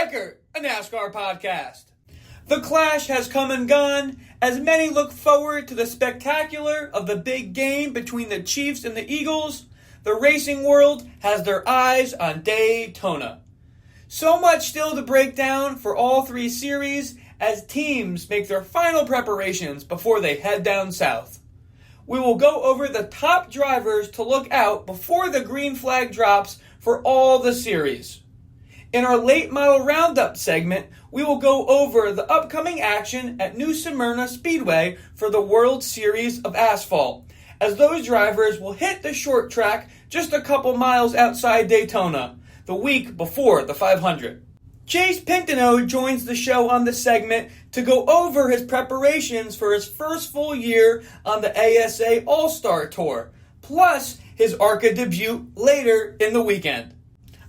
Weichert, a NASCAR podcast. The clash has come and gone as many look forward to the spectacular of the big game between the Chiefs and the Eagles. The racing world has their eyes on Daytona. So much still to break down for all three series as teams make their final preparations before they head down south. We will go over the top drivers to look out before the green flag drops for all the series. In our late model roundup segment, we will go over the upcoming action at New Smyrna Speedway for the World Series of Asphalt, as those drivers will hit the short track just a couple miles outside Daytona, the week before the 500. Chase Pinsonneault joins the show on the segment to go over his preparations for his first full year on the ASA All-Star Tour, plus his ARCA debut later in the weekend.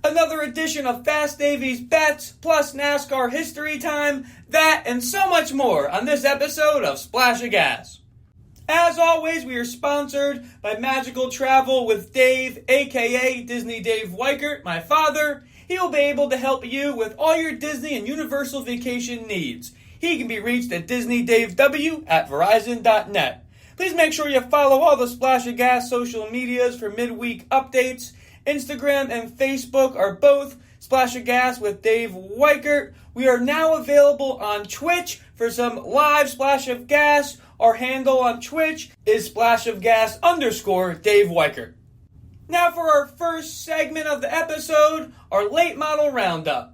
Another edition of Fast Davey's Bets plus NASCAR History Time, that and so much more on this episode of Splash of Gas. As always, we are sponsored by Magical Travel with Dave, aka Disney Dave Weichert, my father. He will be able to help you with all your Disney and Universal vacation needs. He can be reached at DisneyDaveW@Verizon.net. Please make sure you follow all the Splash of Gas social medias for midweek updates. Instagram and Facebook are both Splash of Gas with Dave Weichert. We are now available on Twitch for some live Splash of Gas. Our handle on Twitch is _Dave Weichert. Now for our first segment of the episode, our late model roundup.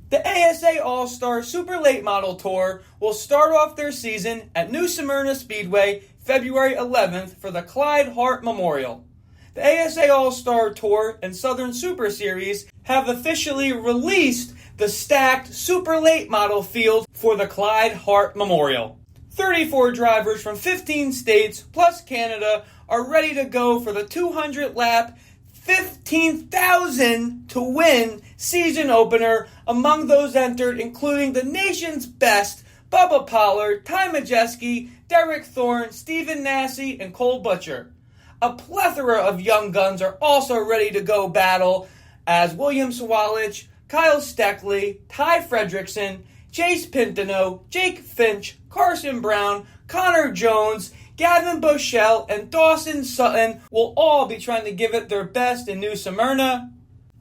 The ASA All-Star Super Late Model Tour will start off their season at New Smyrna Speedway February 11th for the Clyde Hart Memorial. The ASA All-Star Tour and Southern Super Series have officially released the stacked Super Late Model field for the Clyde Hart Memorial. 34 drivers from 15 states plus Canada are ready to go for the 200-lap, $15,000 to win season opener. Among those entered, including the nation's best Bubba Pollard, Ty Majeski, Derek Thorne, Stephen Nasse, and Cole Butcher. A plethora of young guns are also ready to go battle as William Sawalich, Kyle Steckley, Ty Fredrickson, Chase Pinsonneault, Jake Finch, Carson Brown, Connor Jones, Gavin Boschel, and Dawson Sutton will all be trying to give it their best in New Smyrna.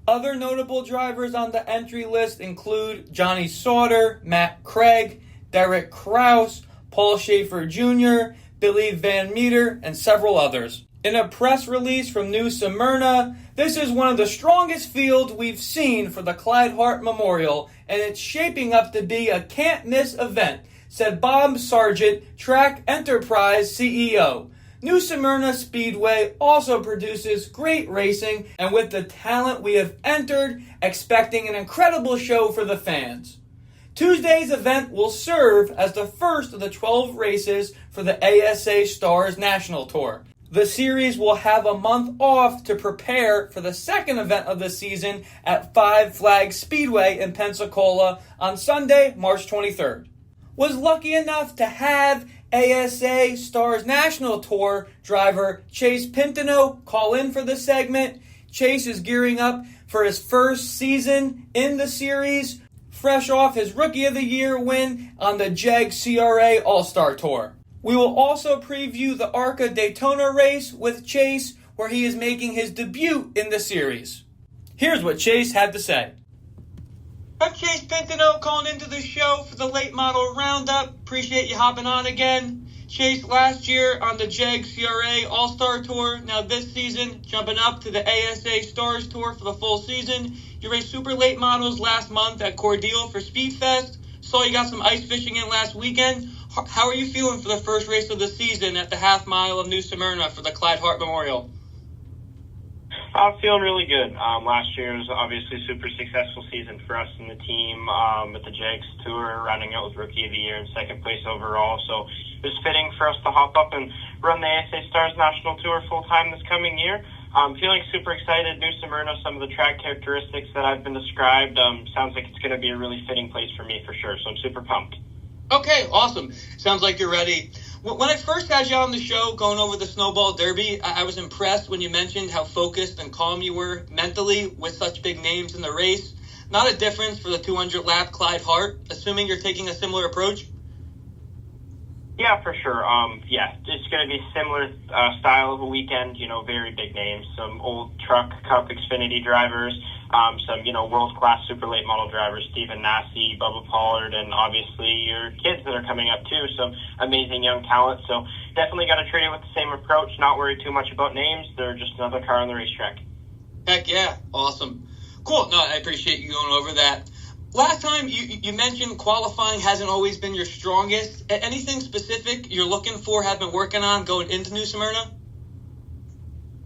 Other notable drivers on the entry list include Johnny Sauter, Matt Craig, Derek Kraus, Paul Schaefer Jr., Billy Van Meter, and several others. In a press release from New Smyrna, this is one of the strongest fields we've seen for the Clyde Hart Memorial, and it's shaping up to be a can't-miss event, said Bob Sargent, Track Enterprise CEO. New Smyrna Speedway also produces great racing, and with the talent we have entered, expecting an incredible show for the fans. Tuesday's event will serve as the first of the 12 races for the ASA Stars National Tour. The series will have a month off to prepare for the second event of the season at Five Flags Speedway in Pensacola on Sunday, March 23rd. Was lucky enough to have ASA Stars National Tour driver Chase Pinsonneault call in for the segment. Chase is gearing up for his first season in the series, fresh off his Rookie of the Year win on the JEG CRA All-Star Tour. We will also preview the ARCA Daytona race with Chase, where he is making his debut in the series. Here's what Chase had to say. I'm Chase Pinsonneault calling into the show for the late model roundup. Appreciate you hopping on again. Chase, last year on the JEG CRA All-Star Tour. Now this season, jumping up to the ASA Stars Tour for the full season. You raced super late models last month at Cordele for Speedfest. Saw you got some ice fishing in last weekend. How are you feeling for the first race of the season at the half mile of New Smyrna for the Clyde Hart Memorial? I'm feeling really good. Last year was obviously a super successful season for us and the team with the JEGS Tour, rounding out with Rookie of the Year and second place overall. So it was fitting for us to hop up and run the ASA Stars National Tour full-time this coming year. I'm feeling super excited. New Smyrna, some of the track characteristics that I've been described, sounds like it's going to be a really fitting place for me for sure. So I'm super pumped. Okay, awesome. Sounds like you're ready. When I first had you on the show going over the Snowball Derby, I was impressed when you mentioned how focused and calm you were mentally with such big names in the race. not a difference for the 200-lap Clyde Hart, assuming you're taking a similar approach? Yeah, for sure. Yeah, it's going to be similar style of a weekend, very big names, some old truck cup Xfinity drivers, some, world-class super late model drivers, Stephen Nasse, Bubba Pollard, and obviously your kids that are coming up too, some amazing young talent. So definitely got to treat it with the same approach, not worry too much about names. They're just another car on the racetrack. Heck yeah, awesome. Cool, no, I appreciate you going over that. Last time, you mentioned qualifying hasn't always been your strongest. Anything specific you're looking for, have been working on going into New Smyrna?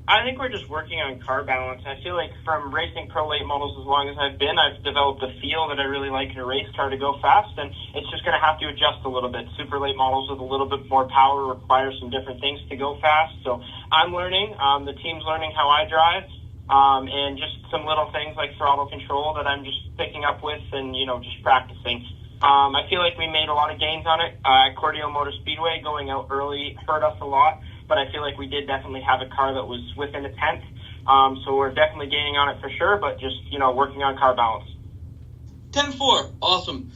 I think we're just working on car balance. I feel like from racing pro late models as long as I've been, I've developed a feel that I really like in a race car to go fast, and it's just going to have to adjust a little bit. Super late models with a little bit more power require some different things to go fast. So I'm learning. The team's learning how I drive. And just some little things like throttle control that I'm just picking up with and, just practicing. I feel like we made a lot of gains on it. Cordio Motor Speedway going out early hurt us a lot, but I feel like we did definitely have a car that was within a tenth. So we're definitely gaining on it for sure, but just, working on car balance. 10-4, awesome.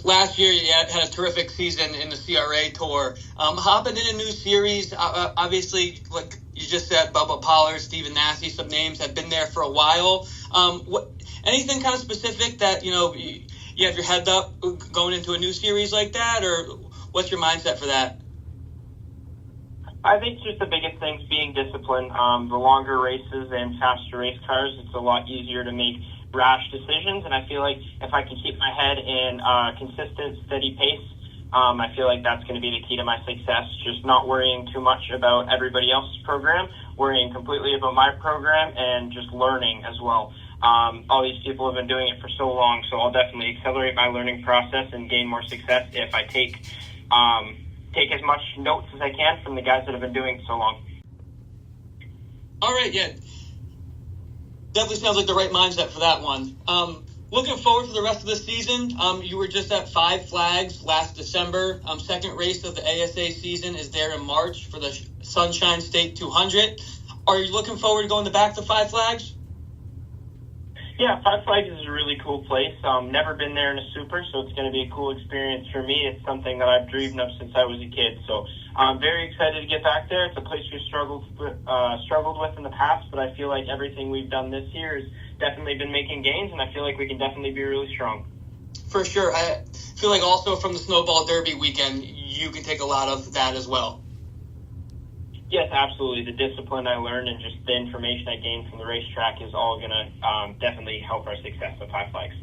Last year you had a terrific season in the CRA Tour. Hopping in a new series, obviously, like you just said, Bubba Pollard, Stephen Nasse, some names have been there for a while. Anything kind of specific that, you have your head up going into a new series like that, or what's your mindset for that? I think just the biggest thing is being disciplined. The longer races and faster race cars, it's a lot easier to make rash decisions, and I feel like if I can keep my head in consistent, steady pace, I feel like that's going to be the key to my success, just not worrying too much about everybody else's program, worrying completely about my program, and just learning as well. All these people have been doing it for so long, so I'll definitely accelerate my learning process and gain more success if I take as much notes as I can from the guys that have been doing it so long. All right, yeah. Definitely sounds like the right mindset for that one. Looking forward to the rest of the season. You were just at Five Flags last December. Second race of the ASA season is there in March for the Sunshine State 200. Are you looking forward to going back to Five Flags? Yeah, Five Flags is a really cool place. Never been there in a super, so it's going to be a cool experience for me. It's something that I've dreamed of since I was a kid, so I'm very excited to get back there. It's a place we've struggled with in the past, but I feel like everything we've done this year has definitely been making gains, and I feel like we can definitely be really strong. For sure. I feel like also from the Snowball Derby weekend, you can take a lot of that as well. Yes, absolutely. The discipline I learned and just the information I gained from the racetrack is all going to definitely help our success at Five Flags.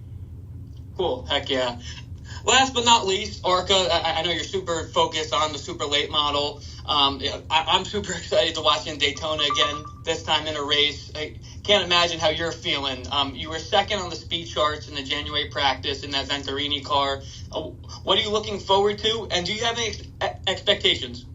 Cool. Heck yeah. Last but not least, ARCA. I know you're super focused on the super late model. I'm super excited to watch you in Daytona again, this time in a race. I can't imagine how you're feeling. You were second on the speed charts in the January practice in that Venturini car. What are you looking forward to, and do you have any expectations?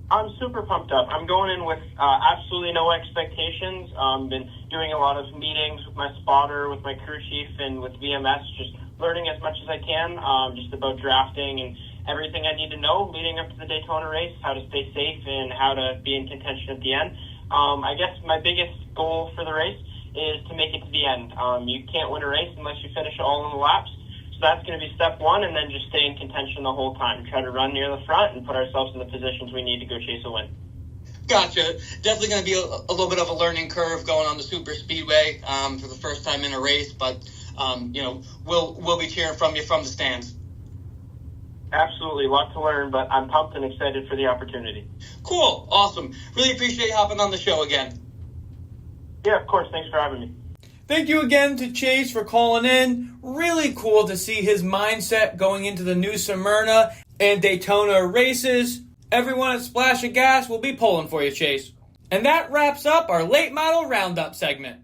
I'm super pumped up. I'm going in with absolutely no expectations. Been doing a lot of meetings with my spotter, with my crew chief, and with VMS, just learning as much as I can, just about drafting and everything I need to know leading up to the Daytona race, how to stay safe and how to be in contention at the end. I guess my biggest goal for the race is to make it to the end. You can't win a race unless you finish all in the laps. So that's going to be step one, and then just stay in contention the whole time. Try to run near the front and put ourselves in the positions we need to go chase a win. Gotcha. Definitely going to be a little bit of a learning curve going on the super speedway for the first time in a race, but we'll be cheering from you from the stands. Absolutely. A lot to learn, but I'm pumped and excited for the opportunity. Cool. Awesome. Really appreciate you hopping on the show again. Yeah, of course. Thanks for having me. Thank you again to Chase for calling in. Really cool to see his mindset going into the New Smyrna and Daytona races. Everyone at Splash of Gas will be pulling for you, Chase. And that wraps up our Late Model Roundup segment.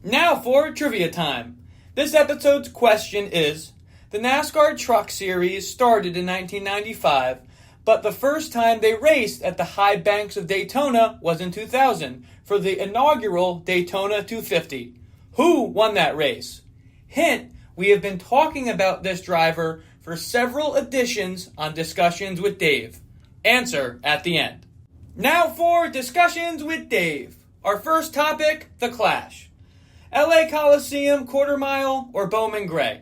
Now for trivia time. This episode's question is, the NASCAR Truck Series started in 1995, but the first time they raced at the high banks of Daytona was in 2000 for the inaugural Daytona 250. Who won that race? Hint, we have been talking about this driver for several editions on Discussions with Dave. Answer at the end. Now for Discussions with Dave. Our first topic, the Clash. LA Coliseum, quarter mile, or Bowman Gray?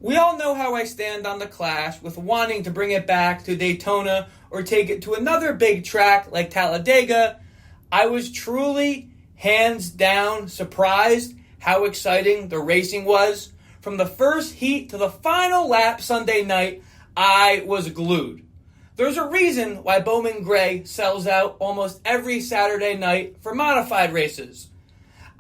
We all know how I stand on the Clash with wanting to bring it back to Daytona or take it to another big track like Talladega. I was truly, hands down, surprised how exciting the racing was. From the first heat to the final lap Sunday night, I was glued. There's a reason why Bowman Gray sells out almost every Saturday night for modified races.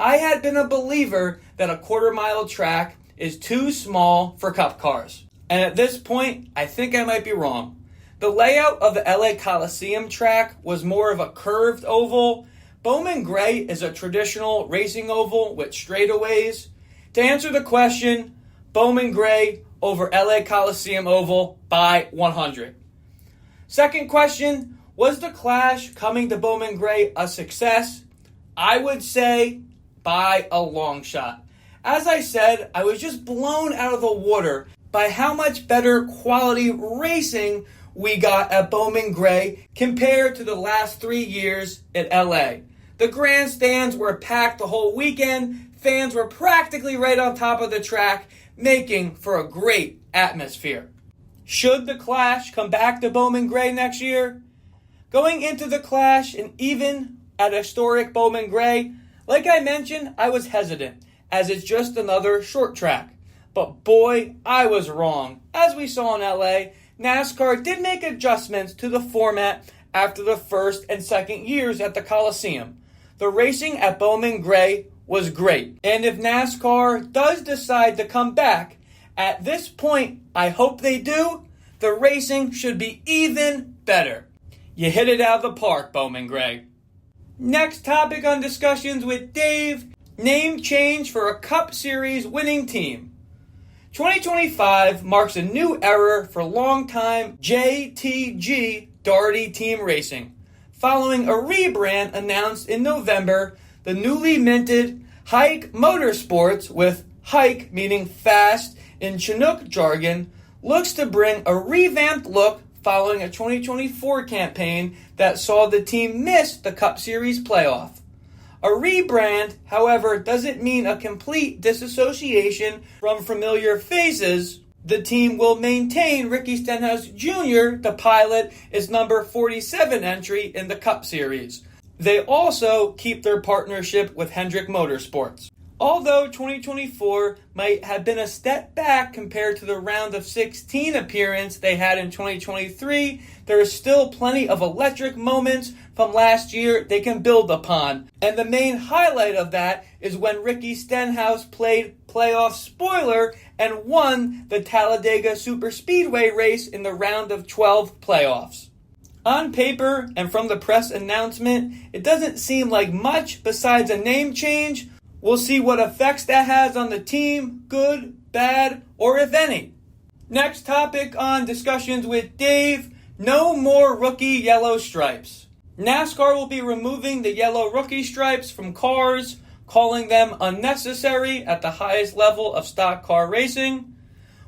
I had been a believer that a quarter-mile track is too small for cup cars. And at this point, I think I might be wrong. The layout of the LA Coliseum track was more of a curved oval. Bowman Gray is a traditional racing oval with straightaways. To answer the question, Bowman Gray over LA Coliseum oval by 100. Second question, was the Clash coming to Bowman Gray a success? I would say by a long shot. As I said, I was just blown out of the water by how much better quality racing we got at Bowman Gray compared to the last 3 years at LA. The grandstands were packed the whole weekend. Fans were practically right on top of the track, making for a great atmosphere. Should the Clash come back to Bowman Gray next year? Going into the Clash and even at historic Bowman Gray, like I mentioned, I was hesitant, as it's just another short track. But boy, I was wrong. As we saw in LA, NASCAR did make adjustments to the format after the first and second years at the Coliseum. The racing at Bowman Gray was great. And if NASCAR does decide to come back, at this point, I hope they do, the racing should be even better. You hit it out of the park, Bowman Gray. Next topic on Discussions with Dave, name change for a Cup Series winning team. 2025 marks a new era for longtime JTG Daugherty Team Racing. Following a rebrand announced in November, the newly minted Hike Motorsports, with hike meaning fast in Chinook jargon, looks to bring a revamped look following a 2024 campaign that saw the team miss the Cup Series playoff. A rebrand, however, doesn't mean a complete disassociation from familiar faces. The team will maintain Ricky Stenhouse Jr. to pilot its number 47 entry in the Cup Series. They also keep their partnership with Hendrick Motorsports. Although 2024 might have been a step back compared to the round of 16 appearance they had in 2023, there is still plenty of electric moments from last year they can build upon. And the main highlight of that is when Ricky Stenhouse played playoff spoiler and won the Talladega Superspeedway race in the round of 12 playoffs. On paper and from the press announcement, it doesn't seem like much besides a name change. We'll see what effects that has on the team, good, bad, or if any. Next topic on Discussions with Dave, no more rookie yellow stripes. NASCAR will be removing the yellow rookie stripes from cars, calling them unnecessary at the highest level of stock car racing.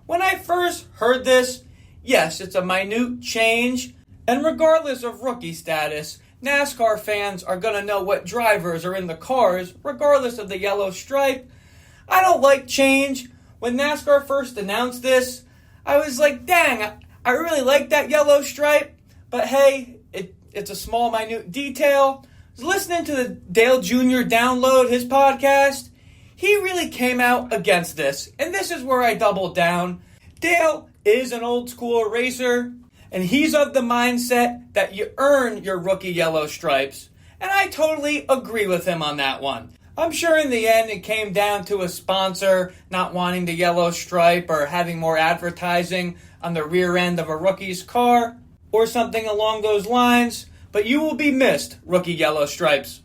When I first heard this, yes, it's a minute change, and regardless of rookie status, NASCAR fans are going to know what drivers are in the cars, regardless of the yellow stripe. I don't like change. When NASCAR first announced this, I was like, dang, I really like that yellow stripe. But hey, it's a small, minute detail. I was listening to the Dale Jr. download his podcast. He really came out against this. And this is where I doubled down. Dale is an old school racer. And he's of the mindset that you earn your rookie yellow stripes. And I totally agree with him on that one. I'm sure in the end it came down to a sponsor not wanting the yellow stripe or having more advertising on the rear end of a rookie's car or something along those lines. But you will be missed, rookie yellow stripes.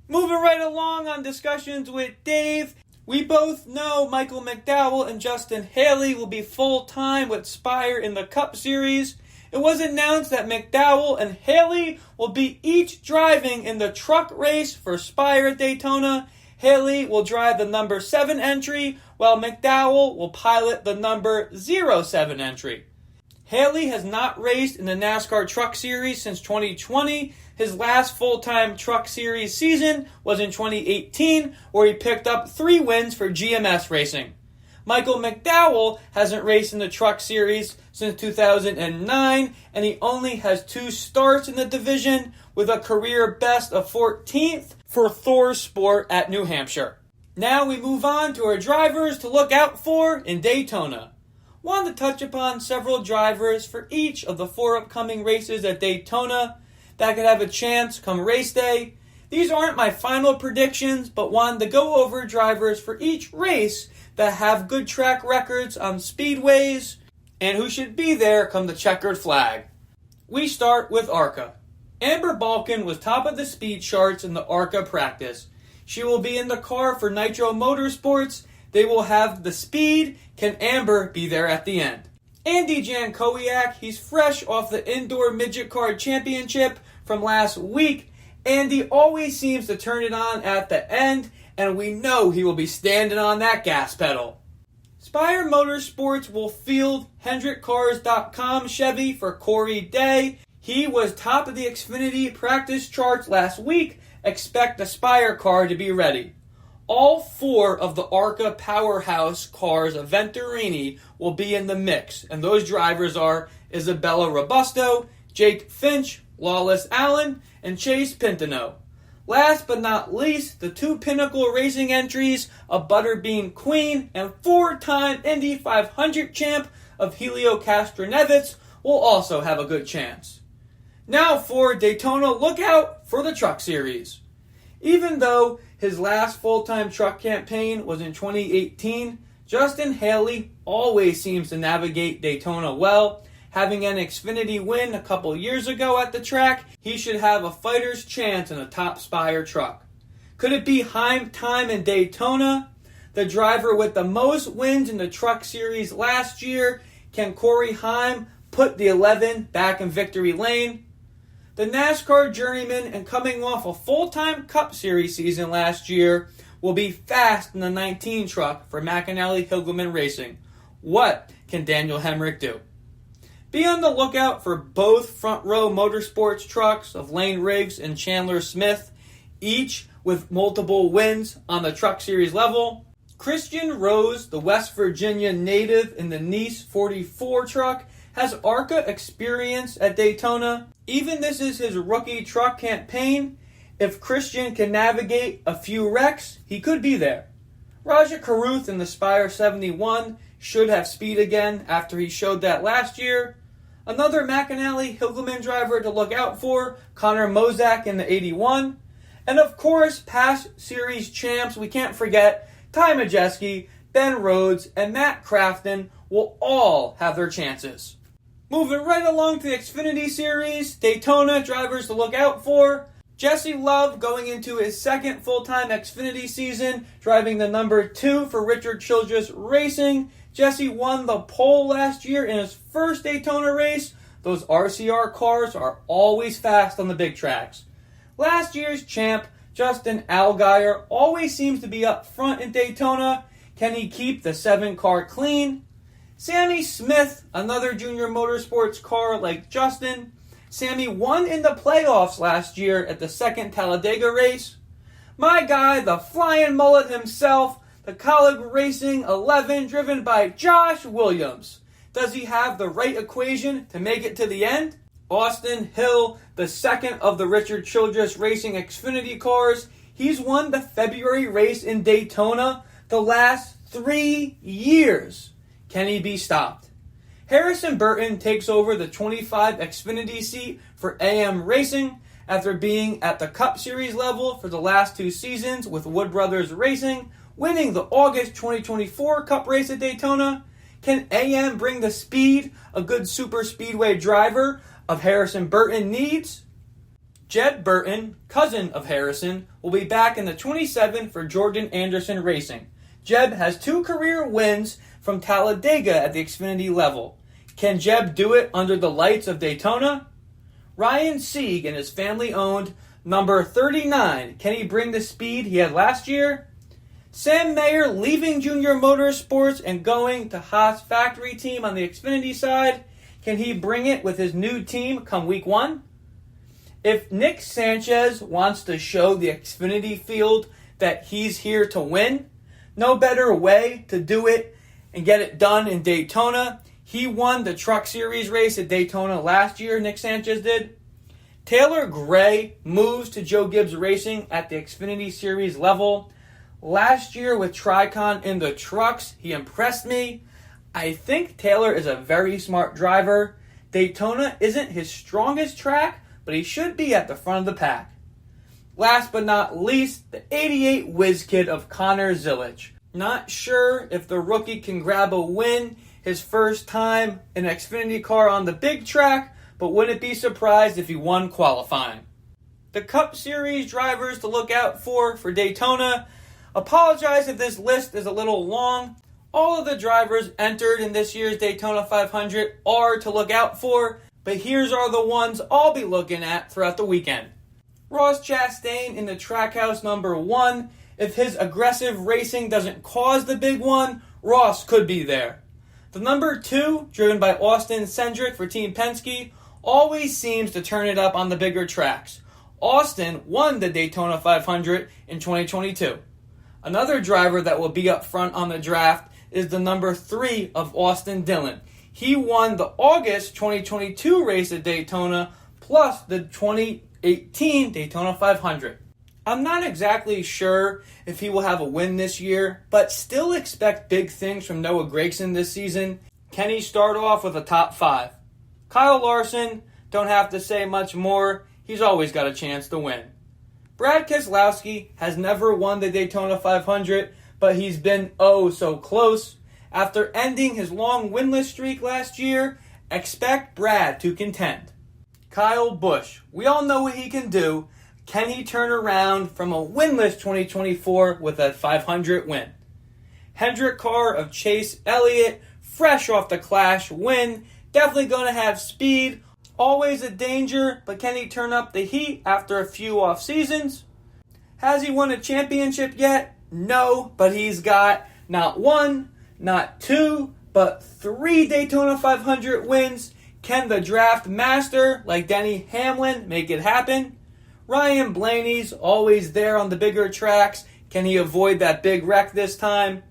Moving right along on Discussions with Dave. We both know Michael McDowell and Justin Haley will be full-time with Spire in the Cup Series. It was announced that McDowell and Haley will be each driving in the truck race for Spire at Daytona. Haley will drive the number 7 entry, while McDowell will pilot the number 07 entry. Haley has not raced in the NASCAR Truck Series since 2020. His last full-time Truck Series season was in 2018, where he picked up 3 wins for GMS Racing. Michael McDowell hasn't raced in the Truck Series since 2009, and he only has 2 starts in the division, with a career best of 14th for Thor Sport at New Hampshire. Now we move on to our drivers to look out for in Daytona. Wanted to touch upon several drivers for each of the 4 upcoming races at Daytona that could have a chance come race day. These aren't my final predictions, but wanted to go over drivers for each race that have good track records on speedways and who should be there come the checkered flag. We start with ARCA. Amber Balkan was top of the speed charts in the ARCA practice. She will be in the car for Nitro Motorsports. They will have the speed. Can Amber be there at the end? Andy Jankowiak, he's fresh off the Indoor Midget Car Championship from last week. Andy always seems to turn it on at the end, and we know he will be standing on that gas pedal. Spire Motorsports will field HendrickCars.com Chevy for Corey Day. He was top of the Xfinity practice charts last week. Expect the Spire car to be ready. All 4 of the ARCA powerhouse cars of Venturini will be in the mix, and those drivers are Isabella Robusto, Jake Finch, Lawless Allen, and Chase Pinsonneault. Last but not least, the 2 Pinnacle Racing entries of Butterbean Queen and 4-time Indy 500 champ of Helio Castroneves will also have a good chance. Now for Daytona, look out for the Truck Series. Even though his last full-time truck campaign was in 2018, Justin Haley always seems to navigate Daytona well. Having an Xfinity win a couple years ago at the track, he should have a fighter's chance in a top Spire truck. Could it be Heim time in Daytona? The driver with the most wins in the Truck Series last year, can Corey Heim put the 11 back in victory lane? The NASCAR journeyman and coming off a full-time Cup Series season last year will be fast in the 19 truck for McAnally Hilgeman Racing. What can Daniel Hemrick do? Be on the lookout for both front row motorsports trucks of Lane Riggs and Chandler Smith, each with multiple wins on the Truck Series level. Christian Rose, the West Virginia native in the Nice 44 truck, has ARCA experience at Daytona. Even this is his rookie truck campaign. If Christian can navigate a few wrecks, he could be there. Raja Caruth in the Spire 71 should have speed again after he showed that last year. Another McAnally Hilgeman driver to look out for, Connor Mozak in the 81. And of course, past series champs, we can't forget Ty Majeski, Ben Rhodes, and Matt Crafton will all have their chances. Moving right along to the Xfinity Series, Daytona drivers to look out for. Jesse Love going into his second full-time Xfinity season, driving the number 2 for Richard Childress Racing. Jesse won the pole last year in his first Daytona race. Those RCR cars are always fast on the big tracks. Last year's champ, Justin Allgaier, always seems to be up front in Daytona. Can he keep the 7-car clean? Sammy Smith, another junior motorsports car like Justin. Sammy won in the playoffs last year at the second Talladega race. My guy, the flying mullet himself, the Colleague Racing 11 driven by Josh Williams. Does he have the right equation to make it to the end? Austin Hill, the second of the Richard Childress Racing Xfinity cars. He's won the February race in Daytona the last 3 years. Can he be stopped? Harrison Burton takes over the 25 Xfinity seat for AM Racing after being at the Cup Series level for the last 2 seasons with Wood Brothers Racing, winning the August 2024 Cup race at Daytona. Can AM bring the speed a good super speedway driver of Harrison Burton needs? Jed Burton, cousin of Harrison, will be back in the 27 for Jordan Anderson Racing. Jeb has 2 career wins from Talladega at the Xfinity level. Can Jeb do it under the lights of Daytona? Ryan Sieg and his family-owned number 39. Can he bring the speed he had last year? Sam Mayer leaving Junior Motorsports and going to Haas factory team on the Xfinity side. Can he bring it with his new team come week 1? If Nick Sanchez wants to show the Xfinity field that he's here to win, no better way to do it and get it done in Daytona. He won the Truck Series race at Daytona last year, Nick Sanchez did. Taylor Gray moves to Joe Gibbs Racing at the Xfinity Series level. Last year with Tricon in the trucks, he impressed me. I think Taylor is a very smart driver. Daytona isn't his strongest track, but he should be at the front of the pack. Last but not least, the 88 whiz kid of Connor Zilic. Not sure if the rookie can grab a win his first time in an Xfinity car on the big track, but wouldn't be surprised if he won qualifying. The Cup Series drivers to look out for Daytona. Apologize if this list is a little long. All of the drivers entered in this year's Daytona 500 are to look out for, but here's are the ones I'll be looking at throughout the weekend. Ross Chastain in the Trackhouse number 1. If his aggressive racing doesn't cause the big one, Ross could be there. The number 2, driven by Austin Cindric for Team Penske, always seems to turn it up on the bigger tracks. Austin won the Daytona 500 in 2022. Another driver that will be up front on the draft is the number 3 of Austin Dillon. He won the August 2022 race at Daytona, plus the 2018 Daytona 500. I'm not exactly sure if he will have a win this year, but still expect big things from Noah Gragson this season. Can he start off with a top 5? Kyle Larson, don't have to say much more. He's always got a chance to win. Brad Keselowski has never won the Daytona 500, but he's been oh so close. After ending his long winless streak last year, expect Brad to contend. Kyle Busch, we all know what he can do. Can he turn around from a winless 2024 with a 500 win? Hendrick Carr of Chase Elliott, fresh off the Clash win, definitely going to have speed. Always a danger, but can he turn up the heat after a few off seasons? Has he won a championship yet? No, but he's got not 1, not 2, but 3 Daytona 500 wins. Can the draft master, like Denny Hamlin, make it happen? Ryan Blaney's always there on the bigger tracks. Can he avoid that big wreck this time?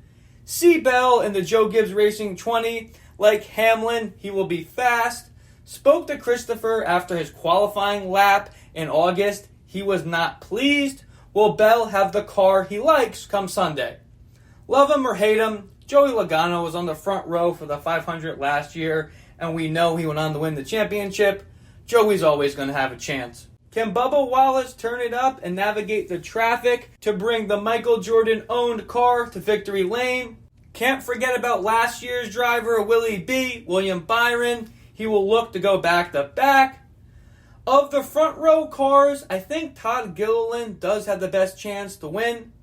C. Bell in the Joe Gibbs Racing 20. Like Hamlin, he will be fast. Spoke to Christopher after his qualifying lap in August. He was not pleased. Will Bell have the car he likes come Sunday? Love him or hate him, Joey Logano was on the front row for the 500 last year, and we know he went on to win the championship. Joey's always going to have a chance. Can Bubba Wallace turn it up and navigate the traffic to bring the Michael Jordan-owned car to victory lane? Can't forget about last year's driver, Willie B., William Byron. He will look to go back-to-back. Of the front row cars, I think Todd Gilliland does have the best chance to win.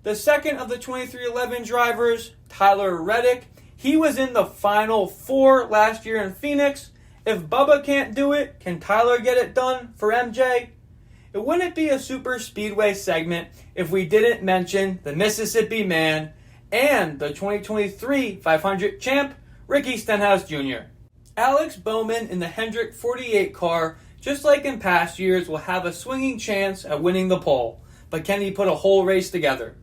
The second of the 2311 drivers, Tyler Reddick, he was in the Final 4 last year in Phoenix. If Bubba can't do it, can Tyler get it done for MJ? It wouldn't be a super speedway segment if we didn't mention the Mississippi Man and the 2023 500 champ, Ricky Stenhouse Jr. Alex Bowman in the Hendrick 48 car, just like in past years, will have a swinging chance at winning the pole. But can he put a whole race together?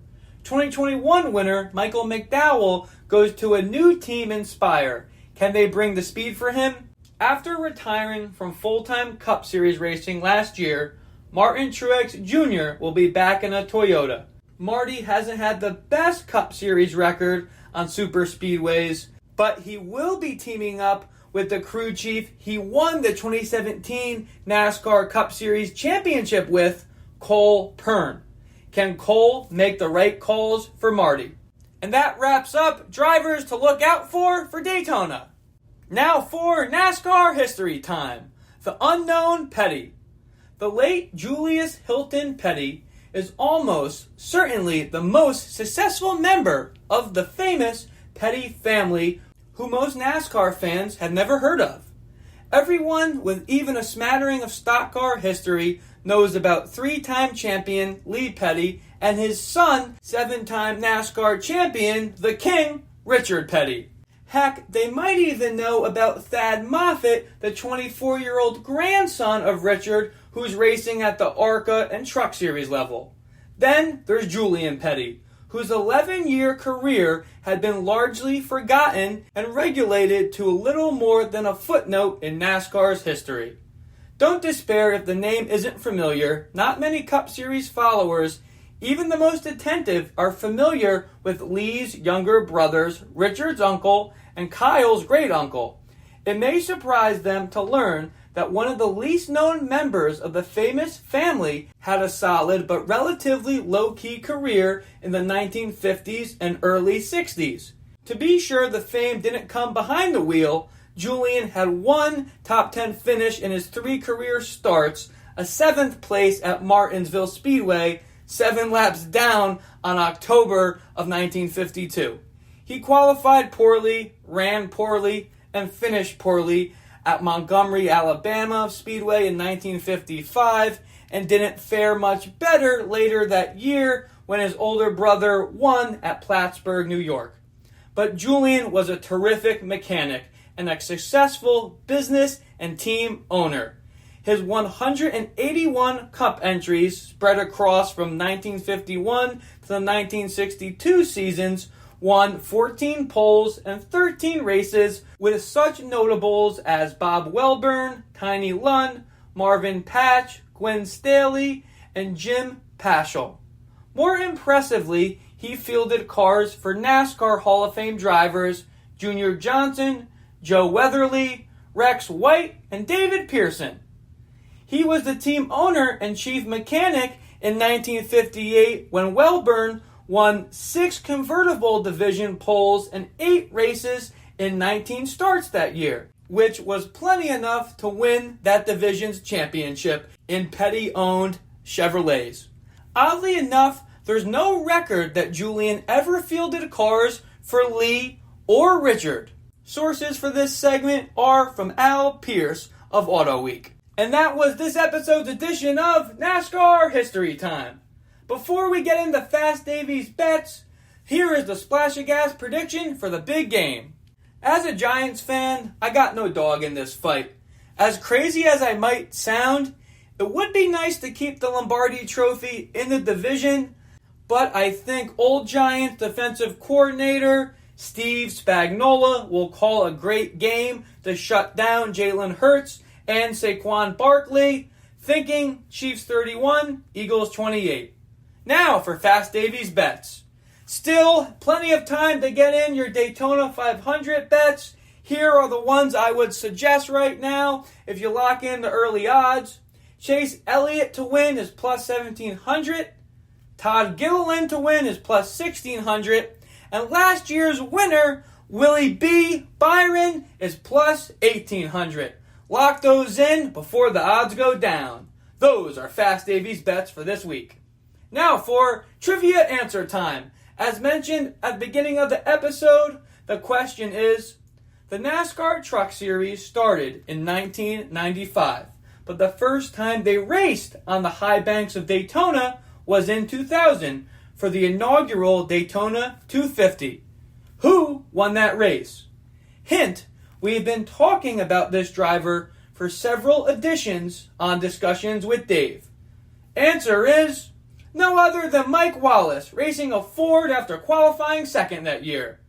2021 winner Michael McDowell goes to a new team, Inspire. Can they bring the speed for him? After retiring from full-time Cup Series racing last year, Martin Truex Jr. will be back in a Toyota. Marty hasn't had the best Cup Series record on super speedways, but he will be teaming up with the crew chief he won the 2017 NASCAR Cup Series championship with, Cole Pearn. Can Cole make the right calls for Marty? And that wraps up drivers to look out for Daytona. Now for NASCAR history time. The unknown Petty. The late Julius Hilton Petty is almost certainly the most successful member of the famous Petty family, who most NASCAR fans have never heard of. Everyone with even a smattering of stock car history knows about 3-time champion Lee Petty and his son, 7-time NASCAR champion, the King, Richard Petty. Heck, they might even know about Thad Moffitt, the 24-year-old grandson of Richard, who's racing at the ARCA and Truck Series level. Then there's Julian Petty, whose 11-year career had been largely forgotten and regulated to a little more than a footnote in NASCAR's history. Don't despair if the name isn't familiar. Not many Cup Series followers, even the most attentive, are familiar with Lee's younger brothers, Richard's uncle, and Kyle's great-uncle. It may surprise them to learn that one of the least known members of the famous family had a solid but relatively low-key career in the 1950s and early 60s. To be sure the fame didn't come behind the wheel, Julian had one top 10 finish in his 3 career starts, a 7th place at Martinsville Speedway, 7 laps down on October of 1952. He qualified poorly, ran poorly, and finished poorly at Montgomery, Alabama Speedway in 1955, and didn't fare much better later that year when his older brother won at Plattsburgh, New York. But Julian was a terrific mechanic and a successful business and team owner. His 181 Cup entries spread across from 1951 to the 1962 seasons won 14 poles and 13 races with such notables as Bob Welburn, Tiny Lund, Marvin Patch, Gwen Staley, and Jim Paschal. More impressively, he fielded cars for NASCAR Hall of Fame drivers Junior Johnson, Joe Weatherly, Rex White, and David Pearson. He was the team owner and chief mechanic in 1958 when Welburn won 6 convertible division poles and 8 races in 19 starts that year, which was plenty enough to win that division's championship in Petty-owned Chevrolets. Oddly enough, there's no record that Julian ever fielded cars for Lee or Richard. Sources for this segment are from Al Pierce of Auto Week. And that was this episode's edition of NASCAR History Time. Before we get into Fast Davey's bets, here is the Splash of Gas prediction for the big game. As a Giants fan, I got no dog in this fight. As crazy as I might sound, it would be nice to keep the Lombardi Trophy in the division, but I think old Giants defensive coordinator Steve Spagnuolo will call a great game to shut down Jalen Hurts and Saquon Barkley, thinking Chiefs 31, Eagles 28. Now for Fast Davey's bets. Still plenty of time to get in your Daytona 500 bets. Here are the ones I would suggest right now if you lock in the early odds. Chase Elliott to win is plus 1,700. Todd Gilliland to win is plus 1,600. And last year's winner, Willie B. Byron, is plus 1,800. Lock those in before the odds go down. Those are Fast Davey's bets for this week. Now for trivia answer time. As mentioned at the beginning of the episode, the question is, the NASCAR Truck Series started in 1995, but the first time they raced on the high banks of Daytona was in 2000 for the inaugural Daytona 250. Who won that race? Hint, we've been talking about this driver for several editions on Discussions with Dave. Answer is no other than Mike Wallace, racing a Ford after qualifying second that year.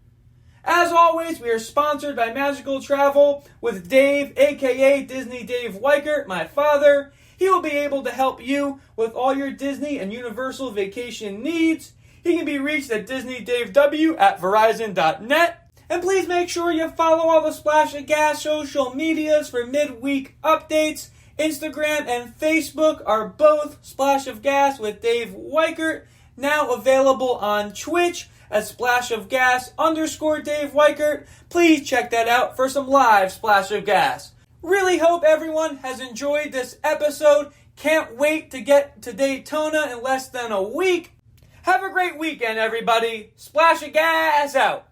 As always, we are sponsored by Magical Travel with Dave, aka Disney Dave Weichert, my father. He will be able to help you with all your Disney and Universal vacation needs. He can be reached at DisneyDaveW@Verizon.net. And please make sure you follow all the Splash of Gas social medias for midweek updates. Instagram and Facebook are both Splash of Gas with Dave Weichert, now available on Twitch at Splash of Gas _Dave Weichert. Please check that out for some live Splash of Gas. Really hope everyone has enjoyed this episode. Can't wait to get to Daytona in less than a week. Have a great weekend, everybody. Splash of Gas out.